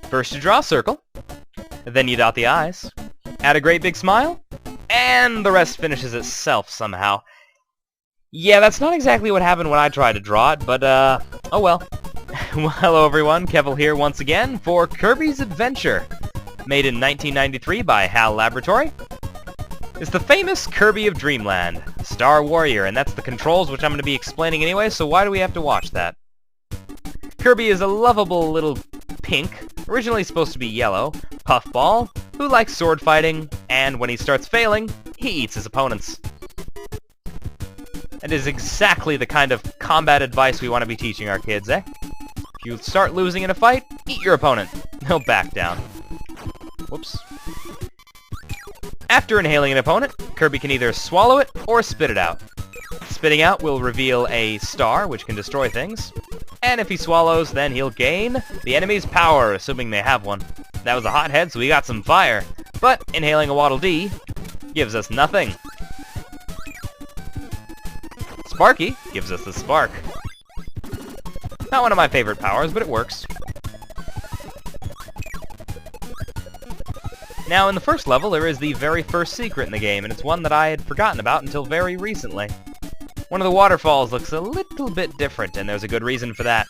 First you draw a circle, then you dot the eyes, add a great big smile, and the rest finishes itself somehow. Yeah, that's not exactly what happened when I tried to draw it, but, oh well. Well, hello everyone, Kevvl here once again for Kirby's Adventure, made in 1993 by HAL Laboratory. It's the famous Kirby of Dreamland, Star Warrior, and that's the controls which I'm going to be explaining anyway, so why do we have to watch that? Kirby is a lovable little pink, originally supposed to be yellow, puffball, who likes sword fighting, and when he starts failing, he eats his opponents. That is exactly the kind of combat advice we want to be teaching our kids, eh? If you start losing in a fight, eat your opponent. He'll back down. Whoops. After inhaling an opponent, Kirby can either swallow it or spit it out. Spitting out will reveal a star, which can destroy things. And if he swallows, then he'll gain the enemy's power, assuming they have one. That was a hothead, so we got some fire. But inhaling a Waddle Dee gives us nothing. Sparky gives us the spark. Not one of my favorite powers, but it works. Now, in the first level, there is the very first secret in the game, and it's one that I had forgotten about until very recently. One of the waterfalls looks a little bit different, and there's a good reason for that.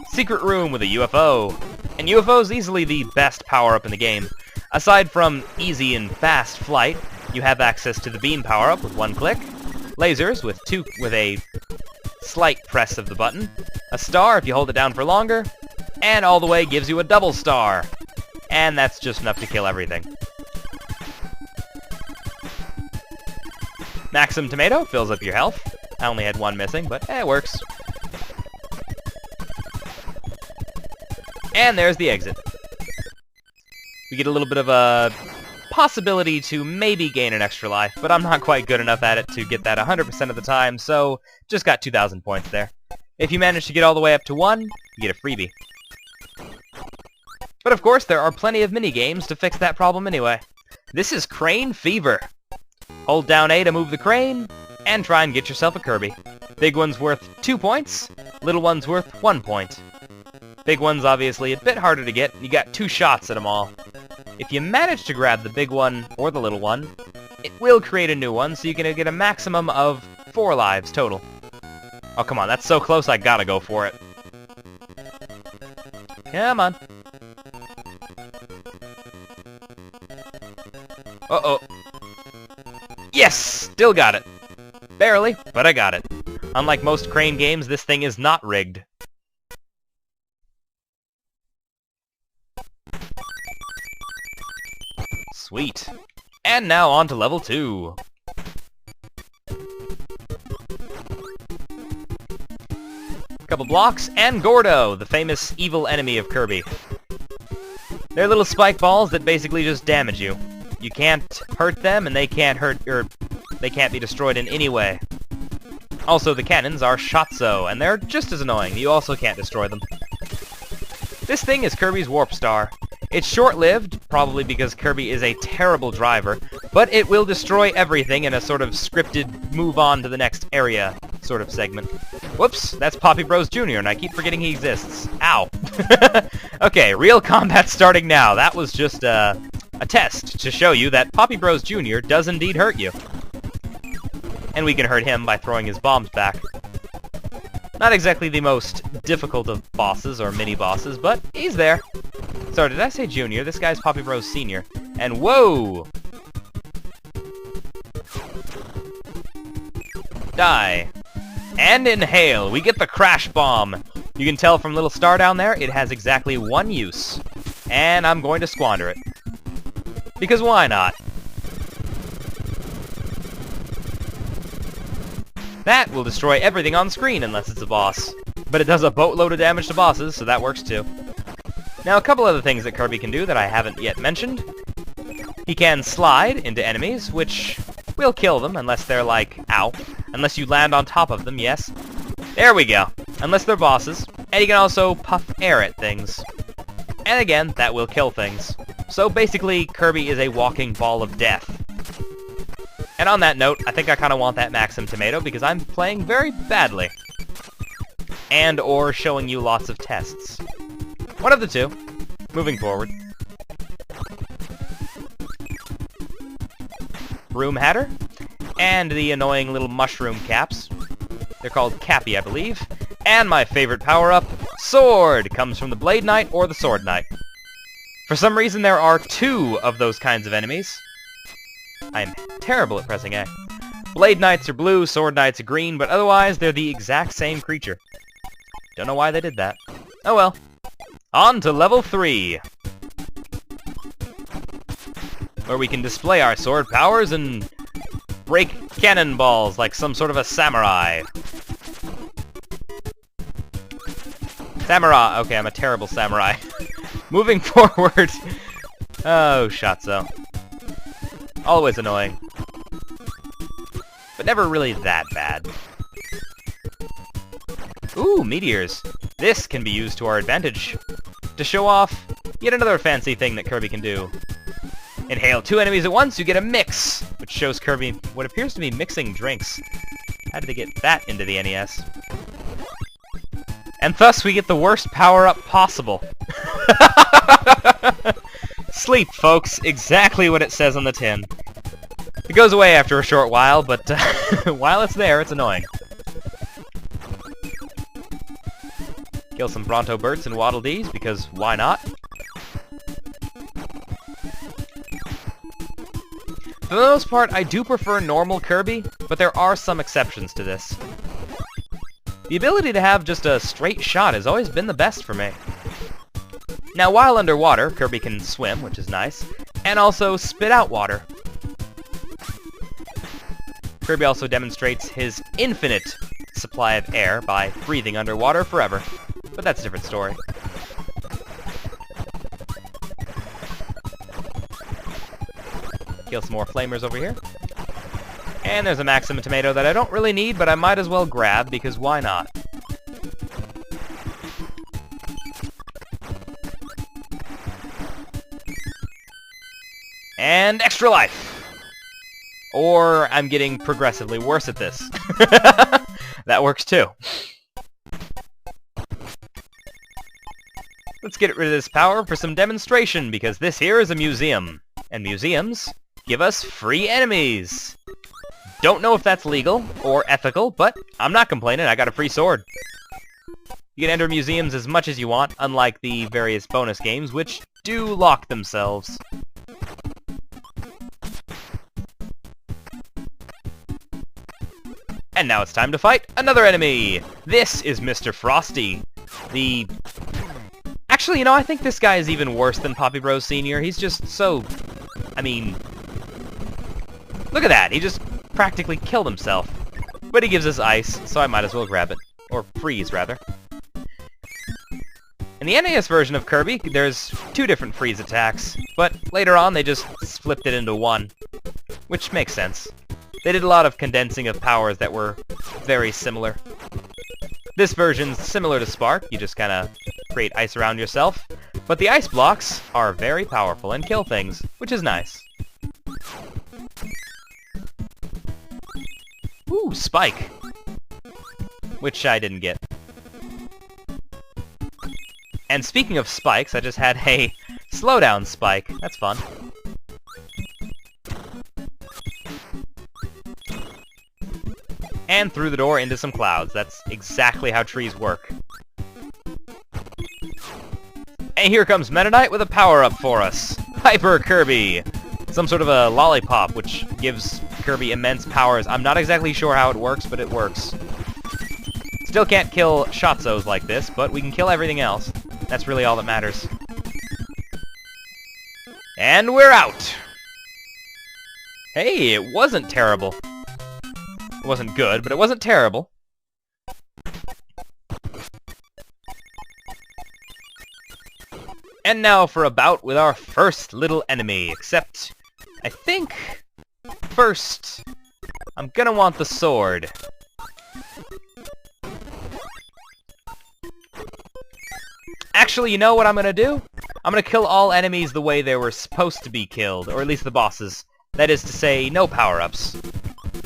Secret room with a UFO. And UFO's easily the best power-up in the game. Aside from easy and fast flight, you have access to the beam power-up with one click, lasers with a slight press of the button, a star if you hold it down for longer, and all the way gives you a double star. And that's just enough to kill everything. Maxim Tomato fills up your health. I only had one missing, but it works. And there's the exit. We get a little bit of a possibility to maybe gain an extra life, but I'm not quite good enough at it to get that 100% of the time, so just got 2,000 points there. If you manage to get all the way up to 1, you get a freebie. But of course, there are plenty of mini-games to fix that problem anyway. This is Crane Fever. Hold down A to move the crane, and try and get yourself a Kirby. Big one's worth 2 points, little one's worth 1 point. Big one's obviously a bit harder to get, you got 2 shots at them all. If you manage to grab the big one or the little one, it will create a new one, so you can get a maximum of 4 lives total. Oh, come on, that's so close I gotta go for it. Come on. Uh-oh. Yes! Still got it. Barely, but I got it. Unlike most crane games, this thing is not rigged. Sweet. And now on to level 2. Couple blocks, and Gordo, the famous evil enemy of Kirby. They're little spike balls that basically just damage you. You can't hurt them, and they can't be destroyed in any way. Also, the cannons are Shotzo, and they're just as annoying. You also can't destroy them. This thing is Kirby's Warp Star. It's short-lived, probably because Kirby is a terrible driver, but it will destroy everything in a sort of scripted move on to the next area sort of segment. Whoops, that's Poppy Bros Jr., and I keep forgetting he exists. Ow. Okay, real combat starting now. That was just a test to show you that Poppy Bros Jr. does indeed hurt you. And we can hurt him by throwing his bombs back. Not exactly the most difficult of bosses or mini-bosses, but he's there. Sorry, did I say Junior? This guy's Poppy Bros Senior. And whoa! Die. And inhale. We get the Crash Bomb. You can tell from little star down there, it has exactly 1 use. And I'm going to squander it. Because why not? That will destroy everything on screen unless it's a boss. But it does a boatload of damage to bosses, so that works too. Now, a couple other things that Kirby can do that I haven't yet mentioned. He can slide into enemies, which will kill them unless they're like, ow. Unless you land on top of them, yes. There we go. Unless they're bosses. And he can also puff air at things. And again, that will kill things. So basically, Kirby is a walking ball of death. And on that note, I think I kind of want that Maxim Tomato because I'm playing very badly. And or showing you lots of tests. One of the two. Moving forward. Broom Hatter. And the annoying little mushroom caps. They're called Cappy, I believe. And my favorite power-up, Sword, comes from the Blade Knight or the Sword Knight. For some reason, there are 2 of those kinds of enemies. I am terrible at pressing A. Blade Knights are blue, Sword Knights are green, but otherwise, they're the exact same creature. Don't know why they did that. Oh well. On to level 3. Where we can display our sword powers and break cannonballs like some sort of a samurai. Samurai! Okay, I'm a terrible samurai. Moving forward. Oh, Shatso. Always annoying. But never really that bad. Ooh, meteors. This can be used to our advantage. To show off yet another fancy thing that Kirby can do. Inhale 2 enemies at once, you get a mix, which shows Kirby what appears to be mixing drinks. How did they get that into the NES? And thus we get the worst power-up possible. Sleep, folks. Exactly what it says on the tin. It goes away after a short while, but while it's there, it's annoying. Kill some Bronto Berts and Waddle Dees, because why not? For the most part, I do prefer normal Kirby, but there are some exceptions to this. The ability to have just a straight shot has always been the best for me. Now, while underwater, Kirby can swim, which is nice, and also spit out water. Kirby also demonstrates his infinite supply of air by breathing underwater forever, but that's a different story. Kill some more flamers over here. And there's a Maximum Tomato that I don't really need, but I might as well grab, because why not? And extra life! Or I'm getting progressively worse at this. That works too. Let's get rid of this power for some demonstration, because this here is a museum. And museums give us free enemies! Don't know if that's legal or ethical, but I'm not complaining, I got a free sword. You can enter museums as much as you want, unlike the various bonus games, which do lock themselves. And now it's time to fight another enemy! This is Mr. Frosty, the... Actually, you know, I think this guy is even worse than Poppy Bros Sr. He's just so... I mean... Look at that! He just practically killed himself. But he gives us ice, so I might as well grab it. Or freeze, rather. In the NES version of Kirby, there's 2 different freeze attacks, but later on they just flipped it into 1. Which makes sense. They did a lot of condensing of powers that were very similar. This version's similar to Spark, you just kinda create ice around yourself, but the ice blocks are very powerful and kill things, which is nice. Ooh, Spike! Which I didn't get. And speaking of spikes, I just had a slowdown spike. That's fun. And through the door into some clouds. That's exactly how trees work. And here comes Meta Knight with a power-up for us. Hyper Kirby! Some sort of a lollipop, which gives Kirby immense powers. I'm not exactly sure how it works, but it works. Still can't kill Shatzos like this, but we can kill everything else. That's really all that matters. And we're out! Hey, it wasn't terrible. It wasn't good, but it wasn't terrible. And now for a bout with our first little enemy, except I think first I'm gonna want the sword. Actually, you know what I'm gonna do? I'm gonna kill all enemies the way they were supposed to be killed, or at least the bosses. That is to say, no power-ups.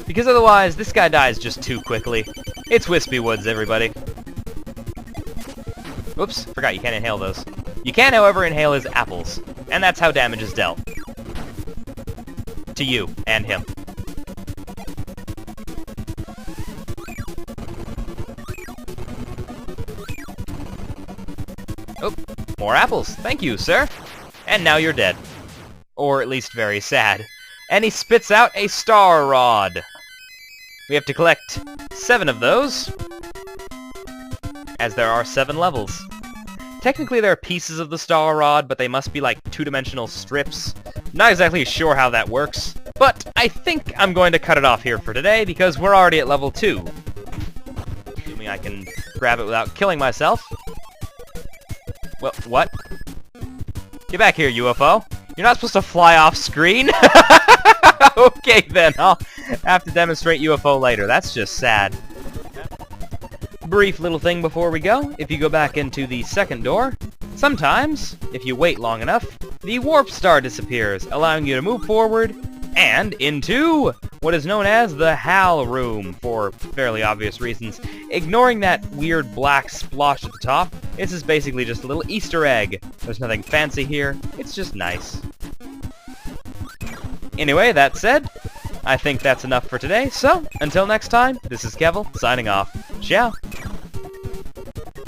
Because otherwise, this guy dies just too quickly. It's Wispy Woods, everybody. Oops, forgot you can't inhale those. You can, however, inhale his apples, and that's how damage is dealt. To you, and him. Oh, more apples. Thank you, sir. And now you're dead. Or at least very sad. And he spits out a star rod. We have to collect 7 of those, as there are 7 levels. Technically there are pieces of the star rod, but they must be like 2-dimensional strips. Not exactly sure how that works, but I think I'm going to cut it off here for today because we're already at level 2. Assuming I can grab it without killing myself. Well, what? Get back here, UFO. You're not supposed to fly off screen? Okay then, I'll have to demonstrate UFO later. That's just sad. Brief little thing before we go. If you go back into the second door, sometimes, if you wait long enough, the warp star disappears, allowing you to move forward and into what is known as the HAL room, for fairly obvious reasons. Ignoring that weird black splotch at the top, this is basically just a little Easter egg. There's nothing fancy here, it's just nice. Anyway, that said, I think that's enough for today, so until next time, this is Kevvl, signing off. Ciao!